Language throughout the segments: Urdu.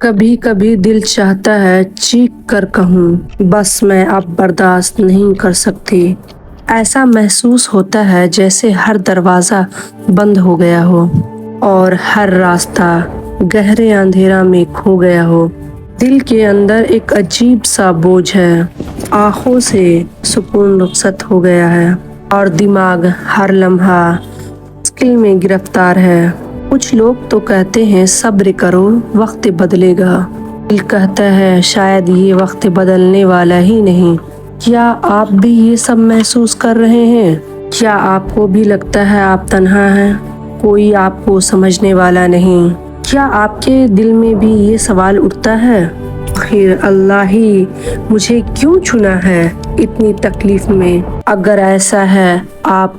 کبھی کبھی دل چاہتا ہے چیخ کر کہوں بس میں اب برداشت نہیں کر سکتی۔ ایسا محسوس ہوتا ہے جیسے ہر دروازہ بند ہو گیا ہو اور ہر راستہ گہرے اندھیرا میں کھو گیا ہو۔ دل کے اندر ایک عجیب سا بوجھ ہے، آنکھوں سے سکون رخصت ہو گیا ہے اور دماغ ہر لمحہ مشکل میں گرفتار ہے۔ کچھ لوگ تو کہتے ہیں صبر کرو وقت بدلے گا، دل کہتا ہے شاید یہ وقت بدلنے والا ہی نہیں۔ کیا آپ بھی یہ سب محسوس کر رہے ہیں؟ کیا آپ کو بھی لگتا ہے آپ تنہا ہیں، کوئی آپ کو سمجھنے والا نہیں؟ کیا آپ کے دل میں بھی یہ سوال اٹھتا ہے آخر اللہ ہی مجھے کیوں چنا ہے اتنی تکلیف میں؟ اگر ایسا ہے آپ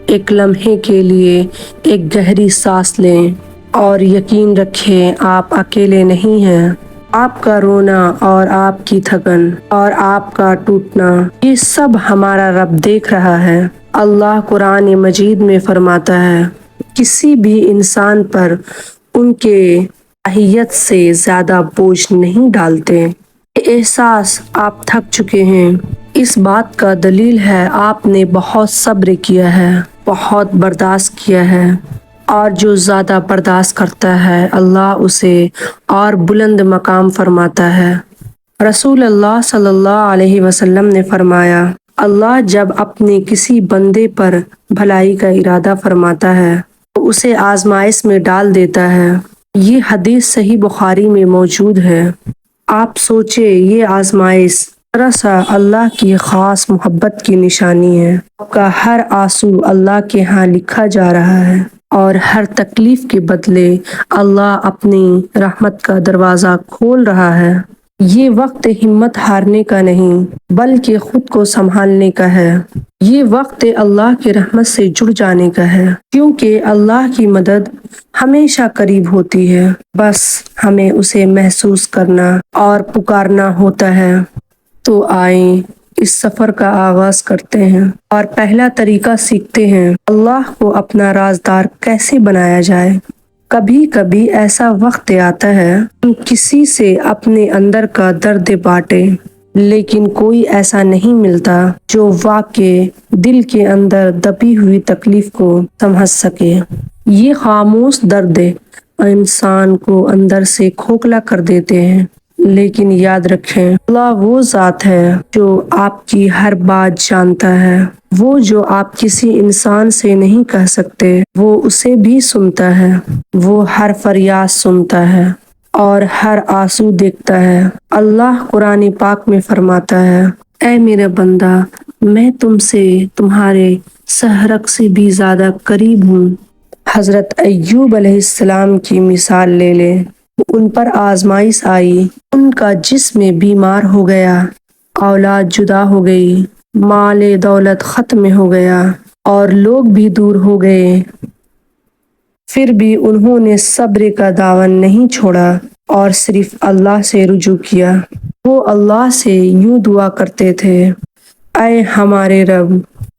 ایک لمحے کے لیے ایک گہری سانس لیں اور یقین رکھیں آپ اکیلے نہیں ہیں۔ آپ کا رونا اور آپ کی تھکن اور آپ کا ٹوٹنا یہ سب ہمارا رب دیکھ رہا ہے۔ اللہ قرآن مجید میں فرماتا ہے کسی بھی انسان پر ان کے صلاحیت سے زیادہ بوجھ نہیں ڈالتے۔ یہ احساس آپ تھک چکے ہیں اس بات کا دلیل ہے آپ نے بہت صبر کیا ہے، بہت برداشت کیا ہے، اور جو زیادہ برداشت کرتا ہے اللہ اسے اور بلند مقام فرماتا ہے۔ رسول اللہ صلی اللہ علیہ وسلم نے فرمایا اللہ جب اپنے کسی بندے پر بھلائی کا ارادہ فرماتا ہے تو اسے آزمائش میں ڈال دیتا ہے۔ یہ حدیث صحیح بخاری میں موجود ہے۔ آپ سوچیں یہ آزمائش دراصل اللہ کی خاص محبت کی نشانی ہے۔ آپ کا ہر آنسو اللہ کے ہاں لکھا جا رہا ہے اور ہر تکلیف کے بدلے اللہ اپنی رحمت کا دروازہ کھول رہا ہے۔ یہ وقت ہمت ہارنے کا نہیں بلکہ خود کو سنبھالنے کا ہے۔ یہ وقت اللہ کی رحمت سے جڑ جانے کا ہے کیونکہ اللہ کی مدد ہمیشہ قریب ہوتی ہے، بس ہمیں اسے محسوس کرنا اور پکارنا ہوتا ہے۔ تو آئیں اس سفر کا آغاز کرتے ہیں اور پہلا طریقہ سیکھتے ہیں اللہ کو اپنا رازدار کیسے بنایا جائے۔ کبھی کبھی ایسا وقت آتا ہے ہم کسی سے اپنے اندر کا درد بانٹیں لیکن کوئی ایسا نہیں ملتا جو واقعی دل کے اندر دبی ہوئی تکلیف کو سمجھ سکے۔ یہ خاموش درد انسان کو اندر سے کھوکھلا کر دیتے ہیں، لیکن یاد رکھیں اللہ وہ ذات ہے جو آپ کی ہر بات جانتا ہے۔ وہ جو آپ کسی انسان سے نہیں کہہ سکتے وہ اسے بھی سنتا ہے۔ وہ ہر فریاد سنتا ہے اور ہر آنسو دیکھتا ہے۔ اللہ قرآن پاک میں فرماتا ہے اے میرا بندہ میں تم سے تمہارے شہرک سے بھی زیادہ قریب ہوں۔ حضرت ایوب علیہ السلام کی مثال لے لیں، ان پر آزمائش آئی، ان کا جسم بیمار ہو گیا، اولاد جدا ہو گئی، مال دولت ختم ہو گیا اور لوگ بھی دور ہو گئے، پھر بھی انہوں نے صبر کا دامن نہیں چھوڑا اور صرف اللہ سے رجوع کیا۔ وہ اللہ سے یوں دعا کرتے تھے اے ہمارے رب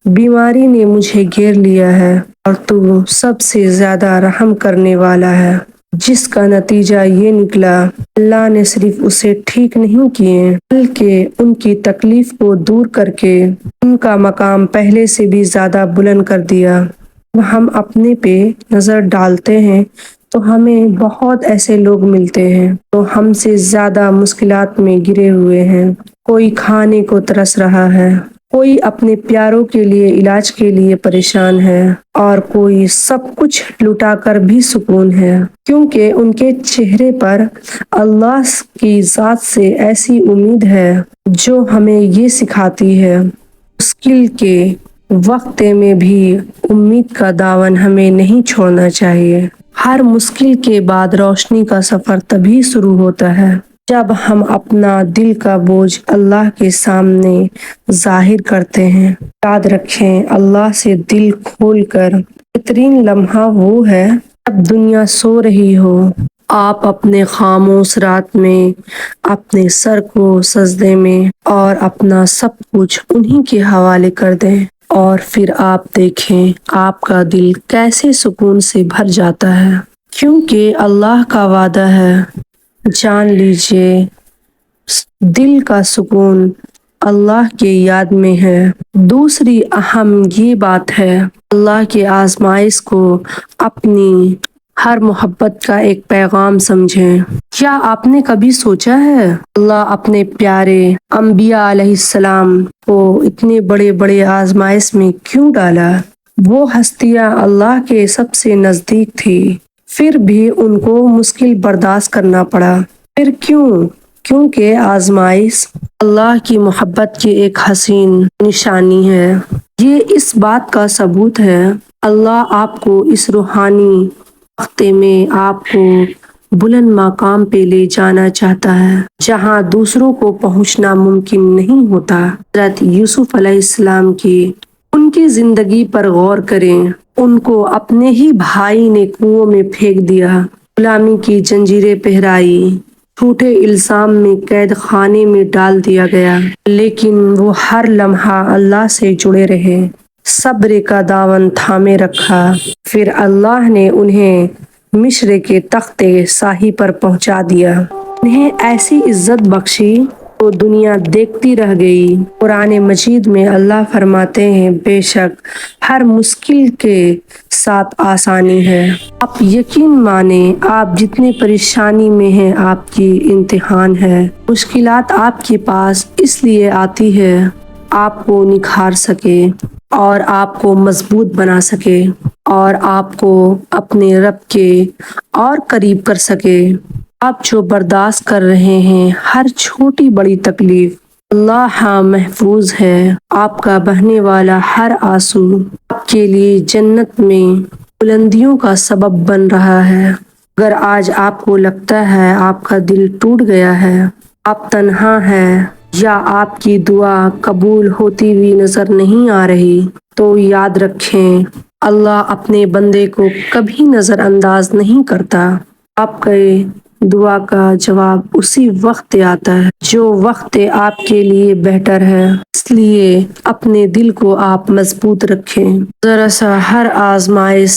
بیماری نے مجھے گھیر لیا ہے اور تو سب سے زیادہ رحم کرنے والا ہے، جس کا نتیجہ یہ نکلا اللہ نے صرف اسے ٹھیک نہیں کیے بلکہ ان کی تکلیف کو دور کر کے ان کا مقام پہلے سے بھی زیادہ بلند کر دیا۔ ہم اپنے پہ نظر ڈالتے ہیں تو ہمیں بہت ایسے لوگ ملتے ہیں جو ہم سے زیادہ مشکلات میں گرے ہوئے ہیں۔ کوئی کھانے کو ترس رہا ہے، کوئی اپنے پیاروں کے لیے علاج کے لیے پریشان ہے اور کوئی سب کچھ لٹا کر بھی سکون ہے کیونکہ ان کے چہرے پر اللہ کی ذات سے ایسی امید ہے جو ہمیں یہ سکھاتی ہے مشکل کے وقت میں بھی امید کا دامن ہمیں نہیں چھوڑنا چاہیے۔ ہر مشکل کے بعد روشنی کا سفر تبھی شروع ہوتا ہے جب ہم اپنا دل کا بوجھ اللہ کے سامنے ظاہر کرتے ہیں۔ یاد رکھیں اللہ سے دل کھول کر بہترین لمحہ وہ ہے جب دنیا سو رہی ہو، آپ اپنے خاموش رات میں اپنے سر کو سجدے میں اور اپنا سب کچھ انہی کے حوالے کر دیں اور پھر آپ دیکھیں آپ کا دل کیسے سکون سے بھر جاتا ہے کیونکہ اللہ کا وعدہ ہے جان لیجیے دل کا سکون اللہ کی یاد میں ہے۔ دوسری اہم یہ بات ہے اللہ کی آزمائش کو اپنی ہر محبت کا ایک پیغام سمجھیں۔ کیا آپ نے کبھی سوچا ہے اللہ اپنے پیارے انبیاء علیہ السلام کو اتنے بڑے بڑے آزمائش میں کیوں ڈالا؟ وہ ہستیاں اللہ کے سب سے نزدیک تھی، پھر بھی ان کو مشکل برداشت کرنا پڑا۔ پھر کیوں؟ کیونکہ آزمائش اللہ کی محبت کی ایک حسین نشانی ہے۔ یہ اس بات کا ثبوت ہے اللہ آپ کو اس روحانی وقت میں آپ کو بلند مقام پہ لے جانا چاہتا ہے جہاں دوسروں کو پہنچنا ممکن نہیں ہوتا۔ حضرت یوسف علیہ السلام کی ان کی زندگی پر غور کریں۔ ان کو اپنے ہی بھائی نے کنویں میں پھینک دیا، غلامی کی زنجیریں پہرائی، جھوٹے الزام میں قید خانے میں ڈال دیا گیا، لیکن وہ ہر لمحہ اللہ سے جڑے رہے، صبر کا دامن تھامے رکھا۔ پھر اللہ نے انہیں مصر کے تخت شاہی پر پہنچا دیا، انہیں ایسی عزت بخشی تو دنیا دیکھتی رہ گئی۔ قرآن مجید میں اللہ فرماتے ہیں بے شک ہر مشکل کے ساتھ آسانی ہے۔ آپ یقین مانیں آپ جتنی پریشانی میں ہیں آپ کی امتحان ہے۔ مشکلات آپ کے پاس اس لیے آتی ہے آپ کو نکھار سکے اور آپ کو مضبوط بنا سکے اور آپ کو اپنے رب کے اور قریب کر سکے۔ آپ جو برداشت کر رہے ہیں ہر چھوٹی بڑی تکلیف، اللہ ہاں محفوظ ہے۔ آپ کا بہنے والا ہر آنسو آپ کے لیے جنت میں بلندیوں کا سبب بن رہا ہے۔ اگر آج آپ کو لگتا ہے آپ کا دل ٹوٹ گیا ہے، آپ تنہا ہیں یا آپ کی دعا قبول ہوتی ہوئی نظر نہیں آ رہی، تو یاد رکھیں اللہ اپنے بندے کو کبھی نظر انداز نہیں کرتا۔ آپ کے دعا کا جواب اسی وقت آتا ہے جو وقت آپ کے لیے بہتر ہے، اس لیے اپنے دل کو آپ مضبوط رکھیں۔ ذرا سا ہر آزمائش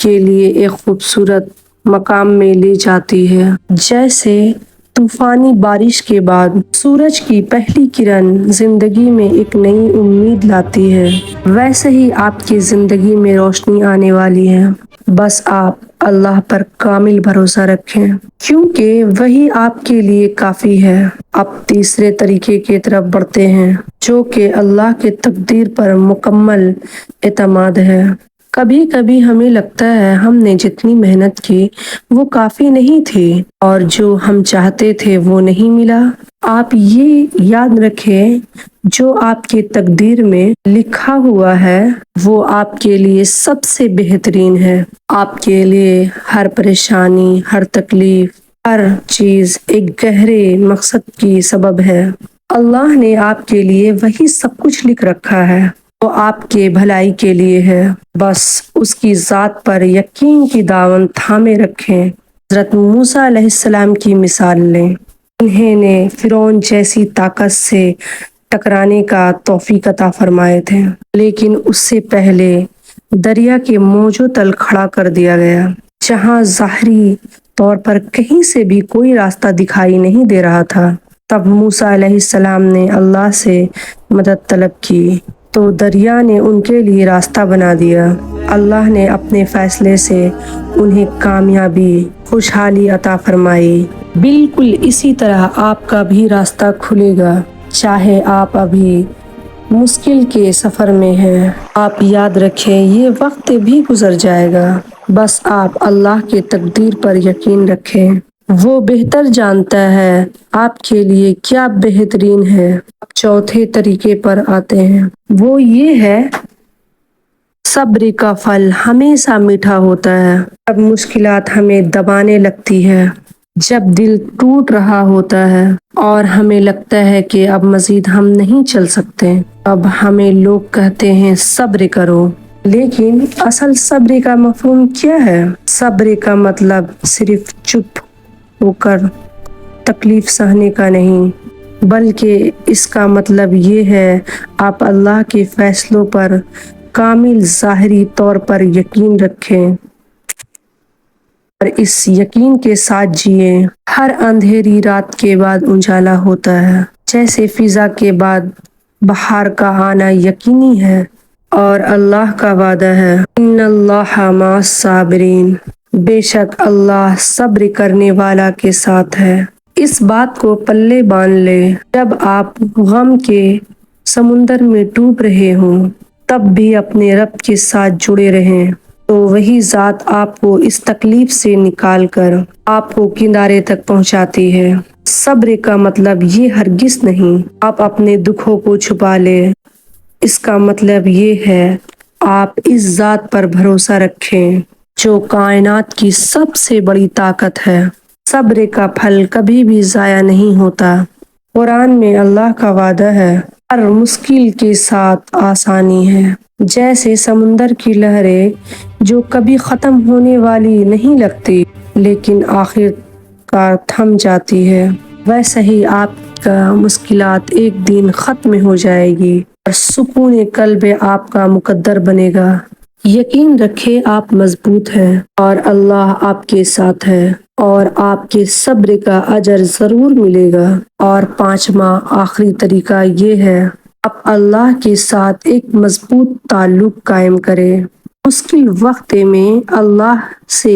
کے لیے ایک خوبصورت مقام میں لے جاتی ہے، جیسے طوفانی بارش کے بعد سورج کی پہلی کرن زندگی میں ایک نئی امید لاتی ہے، ویسے ہی آپ کی زندگی میں روشنی آنے والی ہے۔ بس آپ اللہ پر کامل بھروسہ رکھیں کیونکہ وہی آپ کے لیے کافی ہے۔ اب تیسرے طریقے کی طرف بڑھتے ہیں جو کہ اللہ کے تقدیر پر مکمل اعتماد ہے۔ کبھی کبھی ہمیں لگتا ہے ہم نے جتنی محنت کی وہ کافی نہیں تھی اور جو ہم چاہتے تھے وہ نہیں ملا۔ آپ یہ یاد رکھیں جو آپ کی تقدیر میں لکھا ہوا ہے وہ آپ کے لیے سب سے بہترین ہے۔ آپ کے لیے ہر پریشانی، ہر تکلیف، ہر چیز ایک گہرے مقصد کی سبب ہے۔ اللہ نے آپ کے لیے وہی سب کچھ لکھ رکھا ہے، وہ آپ کے بھلائی کے لیے ہے۔ بس اس کی ذات پر یقین کی دامن تھامے رکھیں۔ حضرت موسیٰ علیہ السلام کی مثال لیں۔ انہیں نے فرعون جیسی طاقت سے ٹکرانے کا توفیق عطا فرمائے تھے، لیکن اس سے پہلے دریا کے موجوں تل کھڑا کر دیا گیا، جہاں ظاہری طور پر کہیں سے بھی کوئی راستہ دکھائی نہیں دے رہا تھا۔ تب موسیٰ علیہ السلام نے اللہ سے مدد طلب کی تو دریا نے ان کے لیے راستہ بنا دیا۔ اللہ نے اپنے فیصلے سے انہیں کامیابی، خوشحالی عطا فرمائی۔ بالکل اسی طرح آپ کا بھی راستہ کھلے گا، چاہے آپ ابھی مشکل کے سفر میں ہیں۔ آپ یاد رکھیں یہ وقت بھی گزر جائے گا، بس آپ اللہ کے تقدیر پر یقین رکھیں۔ وہ بہتر جانتا ہے آپ کے لیے کیا بہترین ہے۔ اب چوتھے طریقے پر آتے ہیں، وہ یہ ہے صبر کا پھل ہمیشہ میٹھا ہوتا ہے۔ جب مشکلات ہمیں دبانے لگتی ہے، جب دل ٹوٹ رہا ہوتا ہے اور ہمیں لگتا ہے کہ اب مزید ہم نہیں چل سکتے، اب ہمیں لوگ کہتے ہیں صبر کرو، لیکن اصل صبر کا مفہوم کیا ہے؟ صبر کا مطلب صرف چپ ہو کر تکلیف سہنے کا نہیں، بلکہ اس کا مطلب یہ ہے آپ اللہ کے فیصلوں پر کامل ظاہری طور پر یقین رکھیں۔ اور اس یقین کے ساتھ جیے ہر اندھیری رات کے بعد اجالا ہوتا ہے، جیسے فضا کے بعد بہار کا آنا یقینی ہے اور اللہ کا وعدہ ہے ان اللہ مع الصابرین، بے شک اللہ صبر کرنے والا کے ساتھ ہے۔ اس بات کو پلے باندھ لے، جب آپ غم کے سمندر میں ڈوب رہے ہوں تب بھی اپنے رب کے ساتھ جڑے رہیں، تو وہی ذات آپ کو اس تکلیف سے نکال کر آپ کو کنارے تک پہنچاتی ہے۔ صبر کا مطلب یہ ہرگز نہیں آپ اپنے دکھوں کو چھپا لے، اس کا مطلب یہ ہے آپ اس ذات پر بھروسہ رکھیں جو کائنات کی سب سے بڑی طاقت ہے۔ صبر کا پھل کبھی بھی ضائع نہیں ہوتا۔ قرآن میں اللہ کا وعدہ ہے ہر مشکل کے ساتھ آسانی ہے، جیسے سمندر کی لہریں جو کبھی ختم ہونے والی نہیں لگتی لیکن آخر کار تھم جاتی ہے، ویسے ہی آپ کا مشکلات ایک دن ختم ہو جائے گی اور سکون قلب آپ کا مقدر بنے گا۔ یقین رکھے آپ مضبوط ہیں اور اللہ آپ کے ساتھ ہے اور آپ کے صبر کا اجر ضرور ملے گا۔ اور پانچواں آخری طریقہ یہ ہے آپ اللہ کے ساتھ ایک مضبوط تعلق قائم کریں۔ مشکل وقت میں اللہ سے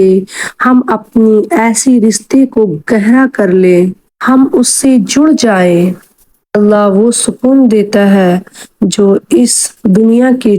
ہم اپنی ایسی رشتے کو گہرا کر لیں، ہم اس سے جڑ جائیں۔ اللہ وہ سکون دیتا ہے جو اس دنیا کی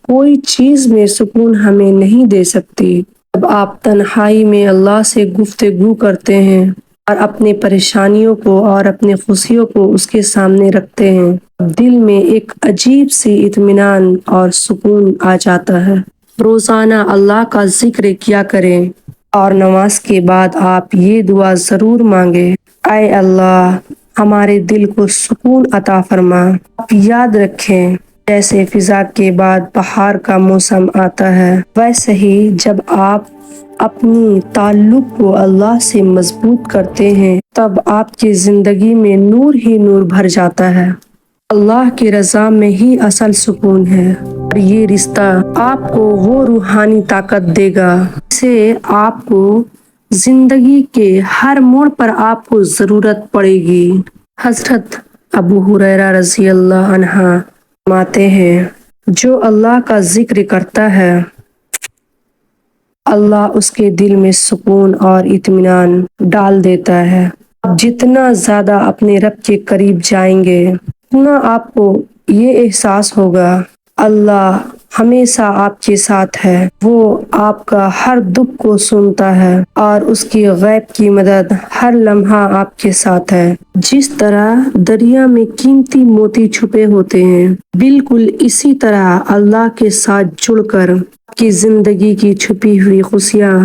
کوئی چیز میں سکون ہمیں نہیں دے سکتی۔ جب آپ تنہائی میں اللہ سے گفتگو کرتے ہیں اور اپنے پریشانیوں کو اور اپنے خوشیوں کو اس کے سامنے رکھتے ہیں، دل میں ایک عجیب سی اطمینان اور سکون آ جاتا ہے۔ روزانہ اللہ کا ذکر کیا کریں اور نماز کے بعد آپ یہ دعا ضرور مانگیں، اے اللہ ہمارے دل کو سکون عطا فرما۔ آپ یاد رکھیں جیسے فضا کے بعد بہار کا موسم آتا ہے، ویسے ہی جب آپ اپنی تعلق کو اللہ سے مضبوط کرتے ہیں تب آپ کی زندگی میں نور ہی نور بھر جاتا ہے۔ اللہ کی رضا میں ہی اصل سکون ہے اور یہ رشتہ آپ کو وہ روحانی طاقت دے گا جسے آپ کو زندگی کے ہر موڑ پر آپ کو ضرورت پڑے گی۔ حضرت ابو ہریرہ رضی اللہ عنہ فرماتے ہیں جو اللہ کا ذکر کرتا ہے اللہ اس کے دل میں سکون اور اطمینان ڈال دیتا ہے۔ آپ جتنا زیادہ اپنے رب کے قریب جائیں گے اتنا آپ کو یہ احساس ہوگا اللہ ہمیشہ آپ کے ساتھ ہے، وہ آپ کا ہر دکھ کو سنتا ہے اور اس کی غیب کی مدد ہر لمحہ آپ کے ساتھ ہے۔ جس طرح دریا میں قیمتی موتی چھپے ہوتے ہیں، بالکل اسی طرح اللہ کے ساتھ جڑ کر آپ کی زندگی کی چھپی ہوئی خوشیاں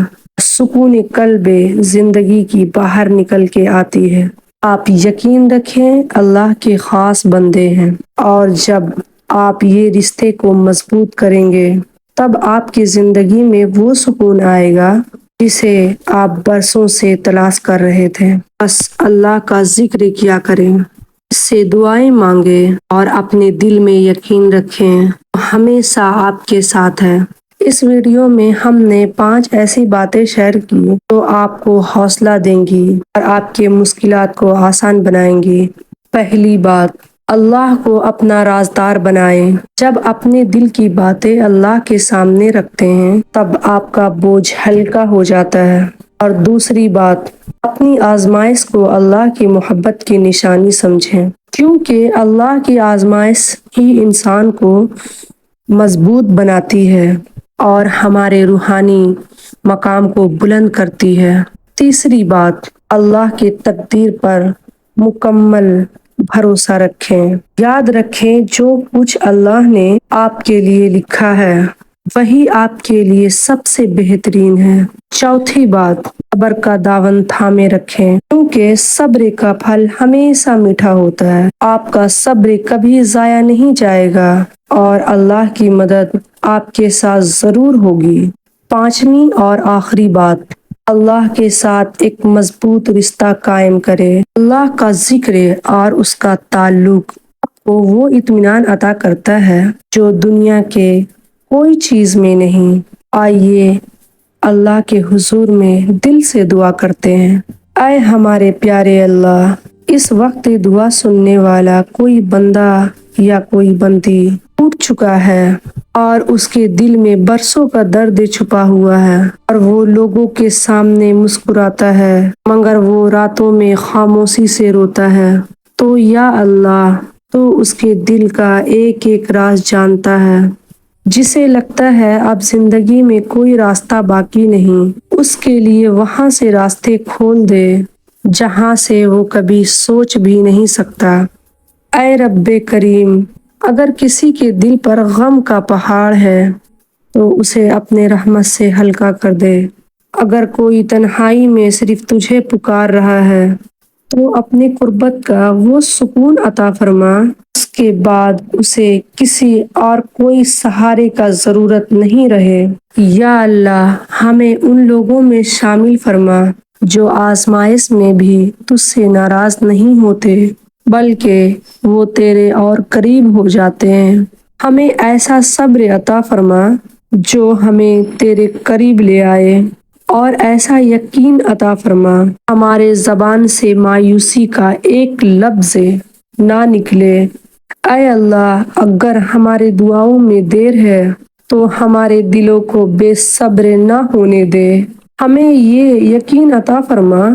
سکون قلب زندگی کی باہر نکل کے آتی ہے۔ آپ یقین رکھیں اللہ کے خاص بندے ہیں اور جب آپ یہ رشتے کو مضبوط کریں گے تب آپ کی زندگی میں وہ سکون آئے گا جسے آپ برسوں سے تلاش کر رہے تھے۔ بس اللہ کا ذکر کیا کریں، اس سے دعائیں مانگیں اور اپنے دل میں یقین رکھیں ہمیشہ آپ کے ساتھ ہے۔ اس ویڈیو میں ہم نے 5 ایسی باتیں شیئر کی جو آپ کو حوصلہ دیں گی اور آپ کے مشکلات کو آسان بنائیں گی۔ پہلی بات، اللہ کو اپنا رازدار بنائیں۔ جب اپنے دل کی باتیں اللہ کے سامنے رکھتے ہیں تب آپ کا بوجھ ہلکا ہو جاتا ہے۔ اور دوسری بات، اپنی آزمائش کو اللہ کی محبت کی نشانی سمجھیں، کیونکہ اللہ کی آزمائش ہی انسان کو مضبوط بناتی ہے اور ہمارے روحانی مقام کو بلند کرتی ہے۔ تیسری بات، اللہ کی تقدیر پر مکمل بھروسہ رکھیں۔ یاد رکھیں جو کچھ اللہ نے آپ کے لیے لکھا ہے وہی آپ کے لیے سب سے بہترین ہے۔ چوتھی بات، صبر کا دامن تھامے رکھیں کیونکہ صبر کا پھل ہمیشہ میٹھا ہوتا ہے۔ آپ کا صبر کبھی ضائع نہیں جائے گا اور اللہ کی مدد آپ کے ساتھ ضرور ہوگی۔ پانچویں اور آخری بات، اللہ کے ساتھ ایک مضبوط رشتہ قائم کرے۔ اللہ کا ذکر اور اس کا تعلق آپ کو وہ اطمینان عطا کرتا ہے جو دنیا کے کوئی چیز میں نہیں۔ آئیے اللہ کے حضور میں دل سے دعا کرتے ہیں۔ اے ہمارے پیارے اللہ، اس وقت دعا سننے والا کوئی بندہ یا کوئی بندی ٹوٹ چکا ہے اور اس کے دل میں برسوں کا درد چھپا ہوا ہے، اور وہ لوگوں کے سامنے مسکراتا ہے مگر وہ راتوں میں خاموشی سے روتا ہے، تو یا اللہ تو اس کے دل کا ایک ایک راز جانتا ہے۔ جسے لگتا ہے اب زندگی میں کوئی راستہ باقی نہیں، اس کے لیے وہاں سے راستے کھول دے جہاں سے وہ کبھی سوچ بھی نہیں سکتا۔ اے رب کریم، اگر کسی کے دل پر غم کا پہاڑ ہے تو اسے اپنے رحمت سے ہلکا کر دے۔ اگر کوئی تنہائی میں صرف تجھے پکار رہا ہے تو اپنے قربت کا وہ سکون عطا فرما اس کے بعد اسے کسی اور کوئی سہارے کا ضرورت نہیں رہے۔ یا اللہ، ہمیں ان لوگوں میں شامل فرما جو آزمائش میں بھی تجھ سے ناراض نہیں ہوتے بلکہ وہ تیرے اور قریب ہو جاتے ہیں۔ ہمیں ایسا صبر عطا فرما جو ہمیں تیرے قریب لے آئے، اور ایسا یقین عطا فرما ہمارے زبان سے مایوسی کا ایک لفظ نہ نکلے۔ اے اللہ، اگر ہمارے دعاؤں میں دیر ہے تو ہمارے دلوں کو بے صبر نہ ہونے دے۔ ہمیں یہ یقین عطا فرما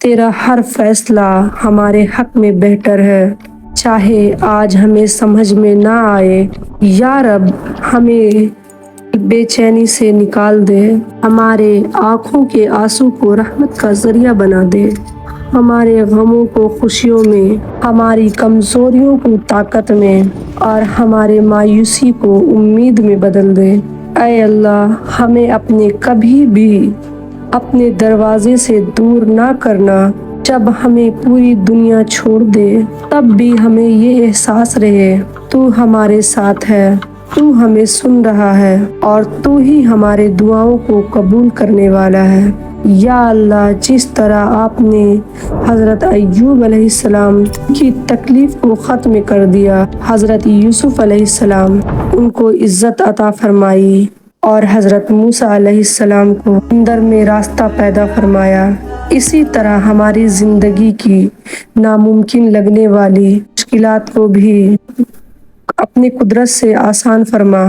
تیرا ہر فیصلہ ہمارے حق میں بہتر ہے، چاہے آج ہمیں سمجھ میں نہ آئے۔ یا رب، ہمیں بے چینی سے نکال دے، ہمارے آنکھوں کے آنسو کو رحمت کا ذریعہ بنا دے، ہمارے غموں کو خوشیوں میں، ہماری کمزوریوں کو طاقت میں، اور ہمارے مایوسی کو امید میں بدل دے۔ اے اللہ، ہمیں کبھی بھی اپنے دروازے سے دور نہ کرنا۔ جب ہمیں پوری دنیا چھوڑ دے تب بھی ہمیں یہ احساس رہے تو ہمارے ساتھ ہے، تو ہمیں سن رہا ہے، اور تو ہی ہمارے دعاؤں کو قبول کرنے والا ہے۔ یا اللہ، جس طرح آپ نے حضرت ایوب علیہ السلام کی تکلیف کو ختم کر دیا، حضرت یوسف علیہ السلام ان کو عزت عطا فرمائی، اور حضرت موسیٰ علیہ السلام کو اندر میں راستہ پیدا فرمایا، اسی طرح ہماری زندگی کی ناممکن لگنے والی مشکلات کو بھی اپنی قدرت سے آسان فرما۔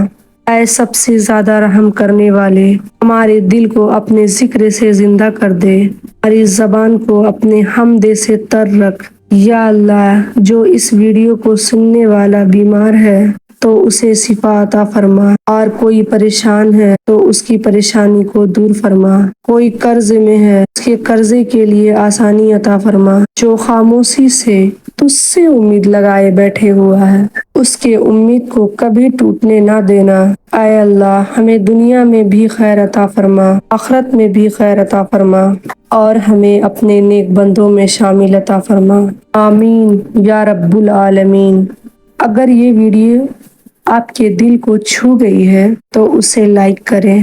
اے سب سے زیادہ رحم کرنے والے، ہمارے دل کو اپنے ذکر سے زندہ کر دے، ہماری زبان کو اپنے حمد سے تر رکھ۔ یا اللہ، جو اس ویڈیو کو سننے والا بیمار ہے تو اسے شفا عطا فرما، اور کوئی پریشان ہے تو اس کی پریشانی کو دور فرما، کوئی قرض میں ہے اس کے قرضے کے لیے آسانی عطا فرما، جو خاموشی سے تجھ سے امید لگائے بیٹھے ہوا ہے اس کے امید کو کبھی ٹوٹنے نہ دینا۔ اے اللہ، ہمیں دنیا میں بھی خیر عطا فرما، آخرت میں بھی خیر عطا فرما، اور ہمیں اپنے نیک بندوں میں شامل عطا فرما۔ آمین یا رب العالمین۔ اگر یہ ویڈیو آپ کے دل کو چھو گئی ہے تو اسے لائک کریں۔